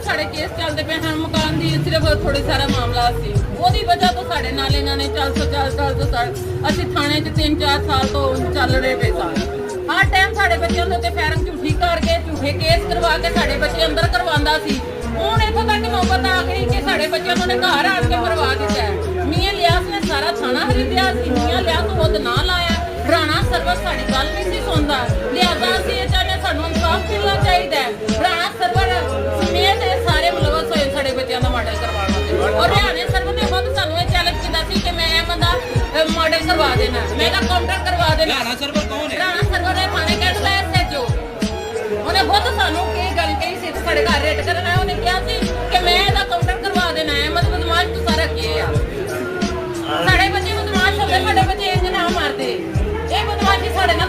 ਸਾਡੇ ਕੇਸ ਚੱਲਦੇ ਪਏ ਹਨ ਮਕਾਨ ਦੀ ਸਿਰਫ ਥੋੜੀ ਸਾਰਾ ਮਾਮਲਾ ਸੀ ਉਹਦੀ ਵਜ੍ਹਾ ਤੋਂ ਸਾਡੇ ਨਾਲ ਇਹਨਾਂ ਨੇ ਚੱਲ ਅਸੀਂ ਥਾਣੇ 'ਚ 3-4 ਸਾਲ ਤੋਂ ਚੱਲ ਰਹੇ ਪਏ ਸਾਂ ਹਰ ਟਾਈਮ ਸਾਡੇ ਬੱਚਿਆਂ ਦੇ ਉੱਤੇ ਫੈਰਿੰਗ ਝੂਠੀ ਕਰਕੇ ਝੂਠੇ ਕੇਸ ਕਰਵਾ ਕੇ ਸਾਡੇ ਬੱਚੇ ਅੰਦਰ ਕਰਵਾਉਂਦਾ ਸੀ ਹੁਣ ਇੱਥੋਂ ਤੱਕ ਨੌਬਤ ਆ ਗਈ ਕਿ ਸਾਡੇ ਬੱਚਿਆਂ ਨੂੰ ਘਰ ਆਣ ਕੇ ਮਰਵਾ ਦਿੱਤਾ ਹੈ ਮੀਆਂ ਲਿਆਸ ਨੇ ਸਾਰਾ ਥਾਣਾ ਖਰੀਦਿਆ ਸੀ ਮੀਆਂ ਲਿਆਸ ਨੂੰ ਉਹਦਾ ਨਾਂ ਲਾਇਆ ਰਾਣਾ ਸਰਵਰ ਸਾਡੀ ਗੱਲ ਨਹੀਂ ਸੀ ਸੁਣਦਾ ਲਿਆਦਾ ਅਸੀਂ ਇਹ ਚਾਹੁੰਦੇ ਸਾਨੂੰ ਇਨਸਾਫ ਮਿਲਣਾ ਚਾਹੀਦਾ ਹੈ ਰਾਣਾ ਸਰਵਰ ਸਮੇਤ ਸਾਰੇ ਮੁਲਵਸ ਹੋਏ ਸਾਡੇ ਬੱਚਿਆਂ ਦਾ ਮਾਡਲ ਕਰਵਾਉਣਾ ਔਰ ਹਰਿਆਣੇ ਸਰਵਰ ਨੇ ਖੁਦ ਸਾਨੂੰ ਇਹ ਚੈਲੰਜ ਕੀਤਾ ਸੀ ਕਿ ਮੈਂ ਇਹ ਬੰਦਾ ਮਾਡਲ ਕਰਵਾ ਦੇਣਾ ਮੈਂ ਇਹਦਾ ਕਾਊਂਟਰ ਕਰਵਾ ਦੇਣਾ ਰਾਣਾ ਸਰਵਰ ਕੌਣ ਹੈ ਰਾਣਾ ਸਰਵਰ ਨੇ ਥਾਣੇ ਕੱਢ ਲਿਆ ਐਸਐਚਓ ਉਹਨੇ ਖੁਦ ਸਾਨੂੰ ਕੀ ਗੱਲ ਕਹੀ ਸੀ ਸਾਡੇ ਘਰ ਰੇਟ ਕਰਨ ਆਇਆ ਉਹਨੇ ਕਿਹਾ ਸੀ ਕਿ ਮੈਂ ਇਹਦਾ ਕਾਊਂਟਰ ਕਰਵਾ ਦੇਣਾ ਹੈ ਮਤਲਬ ਬਦਮਾਸ਼ ਤੋਂ ਸਾਰਾ ਕੀ ਆ ਸਾਡੇ ਬੱਚੇ ਬਦਮਾਸ਼ ਹੁੰਦੇ ਸਾਡੇ ਬੱਚੇ ਇੰਜ ਨਾ ਮਾਰਦੇ ਇਹ ਬਦਮਾਸ਼ੀ ਸਾਡੇ ਨਾਲ